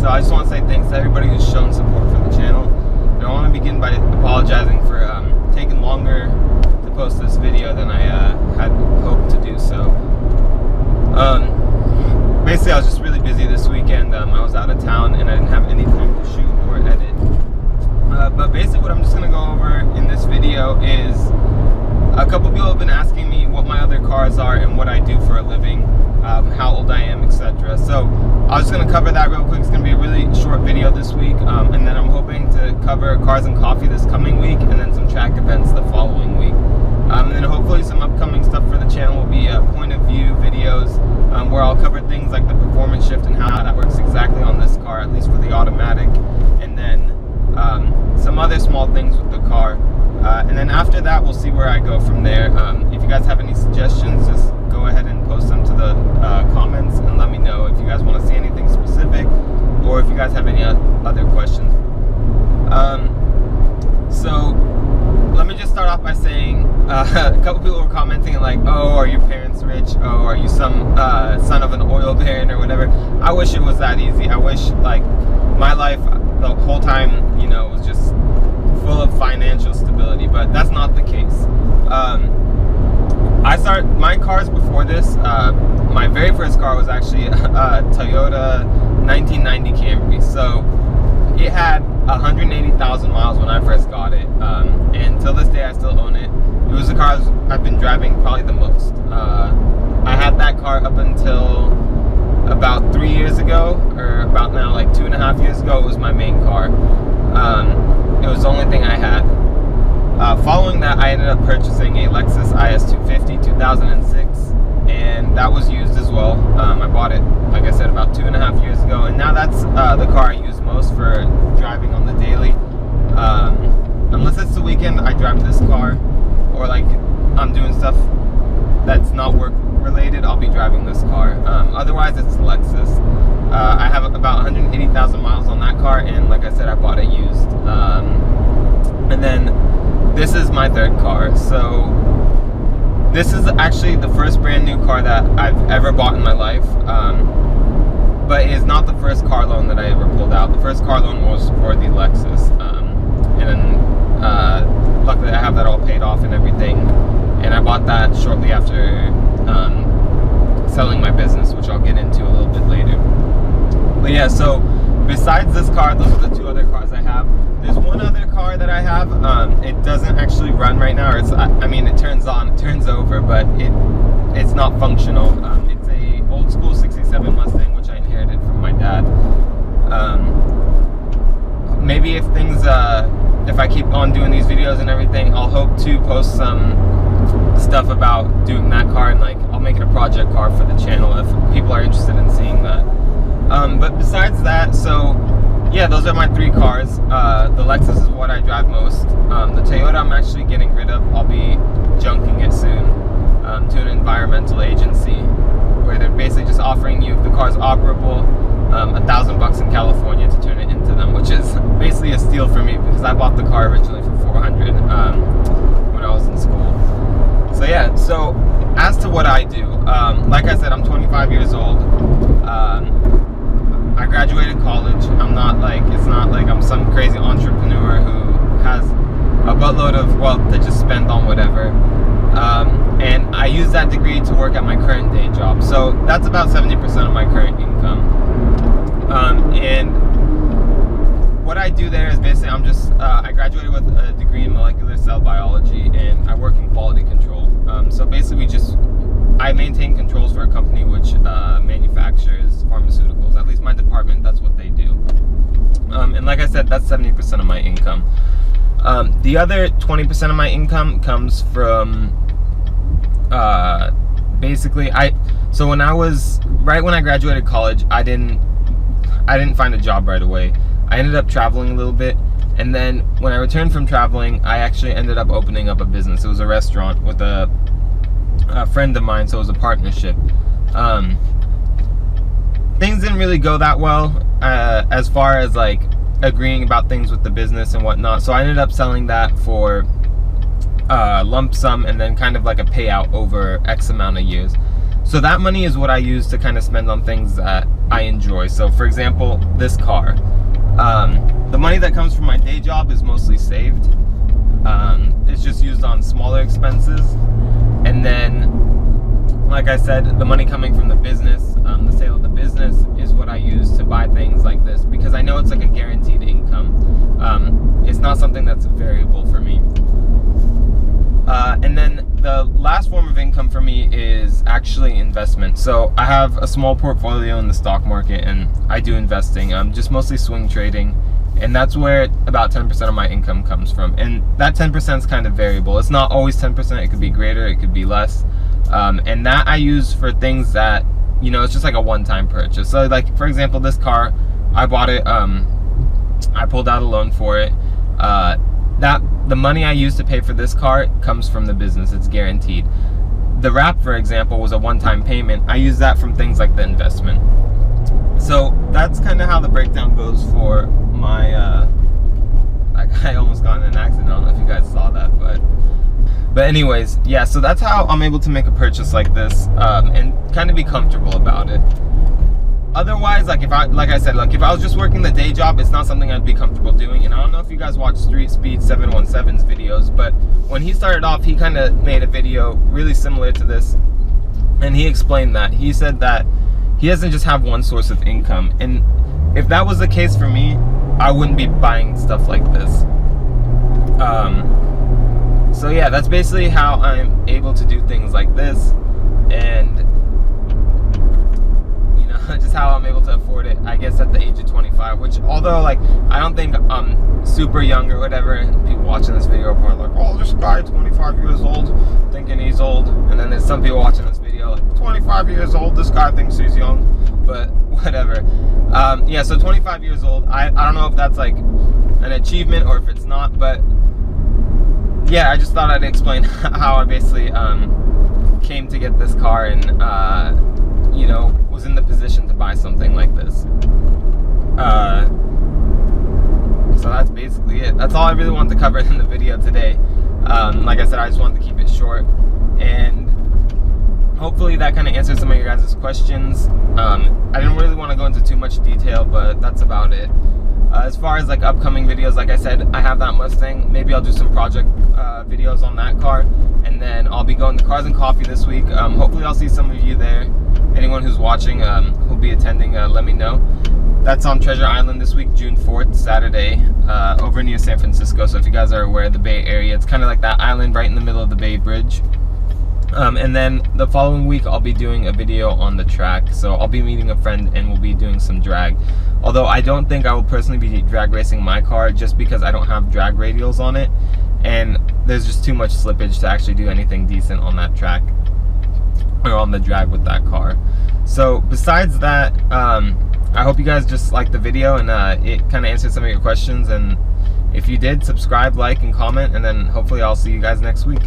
So I just want to say thanks to everybody who's shown support for the channel. And I want to begin by apologizing for taking longer to post this video than I had hoped to do so. Basically, I was just really busy this weekend. I was out of town and I didn't have any time to shoot or edit. But basically what I'm just going to go over in this video is a couple people have been asking me what my other cars are and what I do for a living, how old I am, etc. So I was just going to cover that real quick. It's going to be a really short video this week, and then I'm hoping to cover cars and coffee this coming week, and then some track events the following week. And then hopefully some upcoming stuff for the channel will be point of view videos, where I'll cover things like the performance shift and how that works exactly on this car, at least for the automatic, and then some other small things with the car. And then after that, we'll see where I go from there. If you guys have any suggestions, just go ahead and post them to the comments and let me know if you guys want to see anything specific or if you guys have any other questions. So let me just start off by saying a couple people were commenting like, oh, are your parents rich? Oh, are you some son of an oil baron or whatever? I wish it was that easy. I wish like my life the whole time, you know, was just full of financial stability, but that's not the case. I started my cars before this. My very first car was actually a Toyota 1990 Camry. So it had 180,000 miles when I first got it, and till this day I still own it. It was the car I've been driving probably the most. I had that car up until about 3 years ago, or about now like 2.5 years ago. It was my main car. It was the only thing I had. Following that, I ended up purchasing a Lexus IS250 2006, and that was used as well. I bought it, like I said, about 2.5 years ago, and now that's the car I use most for driving on the daily. Unless it's the weekend, I drive this car, or like I'm doing stuff that's not work related, I'll be driving this car. Otherwise, it's Lexus. I have about 180,000 miles on that car, and like I said, I bought it used. And then this is my third car. So this is actually the first brand new car that I've ever bought in my life. But it is not the first car loan that I ever pulled out. The first car loan was for the Lexus. And then luckily I have that all paid off and everything. And I bought that shortly after selling my business, which I'll get into a little bit later. But yeah, so besides this car, those are the two other cars I have. There's one other car that I have. It doesn't actually run right now. Or I mean, it turns on, it turns over, but it's not functional. It's a old school '67 Mustang, which I inherited from my dad. Maybe if things, if I keep on doing these videos and everything, I'll hope to post some stuff about doing that car, and like I'll make it a project car for the channel if people are interested in seeing that. But besides that, so yeah, those are my three cars. The Lexus is what I drive most. The Toyota I'm actually getting rid of. I'll be junking it soon to an environmental agency where they're basically just offering you, if the car's operable, $1,000 in California to turn it into them, which is basically a steal for me because I bought the car originally for $400 when I was in school. So yeah, so as to what I do, like I said, I'm 25 years old. I graduated college. I'm not like, it's not like I'm some crazy entrepreneur who has a buttload of wealth to just spend on whatever. And I use that degree to work at my current day job. So that's about 70% of my current income. And what I do there is basically I graduated with a degree in molecular cell biology, and I work in quality control. So basically I maintain controls for a company which manufactures pharmaceuticals. At least my department, that's what they do. And like I said, that's 70% of my income. The other 20% of my income comes from basically so when I graduated college, I didn't find a job right away. I ended up traveling a little bit, and then when I returned from traveling, I actually ended up opening up a business. It was a restaurant with a friend of mine, so it was a partnership. Things didn't really go that well as far as like agreeing about things with the business and whatnot, so I ended up selling that for lump sum and then kind of like a payout over X amount of years. So that money is what I use to kind of spend on things that I enjoy. So for example, this car, the money that comes from my day job is mostly saved. It's just used on smaller expenses, and then, like I said, the money coming from the business, the sale of the business, is what I use to buy things like this, because I know it's like a guaranteed income. It's not something that's variable for me. And then the last form of income for me is actually investment. So I have a small portfolio in the stock market, and I do investing, just mostly swing trading. And that's where about 10% of my income comes from. And that 10% is kind of variable. It's not always 10%. It could be greater. It could be less. And that I use for things that, you know, it's just like a one-time purchase. So like, for example, this car, I bought it, I pulled out a loan for it. The money I use to pay for this car comes from the business. It's guaranteed. The wrap, for example, was a one-time payment. I use that from things like the investment. So that's kind of how the breakdown goes for my, I almost got in an accident. I don't know if you guys saw that, but anyways, yeah, so that's how I'm able to make a purchase like this, and kind of be comfortable about it. Otherwise, like if I was just working the day job, it's not something I'd be comfortable doing. And I don't know if you guys watch Street Speed 717's videos, but when he started off, he kind of made a video really similar to this, and he explained that. He said that he doesn't just have one source of income, and if that was the case for me, I wouldn't be buying stuff like this. So yeah, that's basically how I'm able to do things like this, and you know, just how I'm able to afford it, I guess, at the age of 25, which, although like I don't think I'm super young or whatever, and people watching this video are probably like, oh, this guy 25 years old thinking he's old, and then there's some people watching this video like, 25 years old, this guy thinks he's young, but whatever. Yeah, so 25 years old, I don't know if that's like an achievement or if it's not, but yeah, I just thought I'd explain how I basically came to get this car and you know, was in the position to buy something like this. So that's basically it. That's all I really wanted to cover in the video today. Like I said, I just wanted to keep it short, and hopefully that kind of answers some of your guys' questions. I didn't really want to go into too much detail, but that's about it. As far as like upcoming videos, like I said, I have that Mustang. Maybe I'll do some project videos on that car, and then I'll be going to Cars and Coffee this week. Hopefully I'll see some of you there. Anyone who's watching, who'll be attending, let me know. That's on Treasure Island this week, June 4th, Saturday, over near San Francisco. So if you guys are aware of the Bay Area, it's kind of like that island right in the middle of the Bay Bridge. And then the following week, I'll be doing a video on the track. So I'll be meeting a friend and we'll be doing some drag. Although I don't think I will personally be drag racing my car, just because I don't have drag radials on it. And there's just too much slippage to actually do anything decent on that track, or on the drag with that car. So besides that, I hope you guys just liked the video, and it kind of answered some of your questions. And if you did, subscribe, like, and comment, and then hopefully I'll see you guys next week.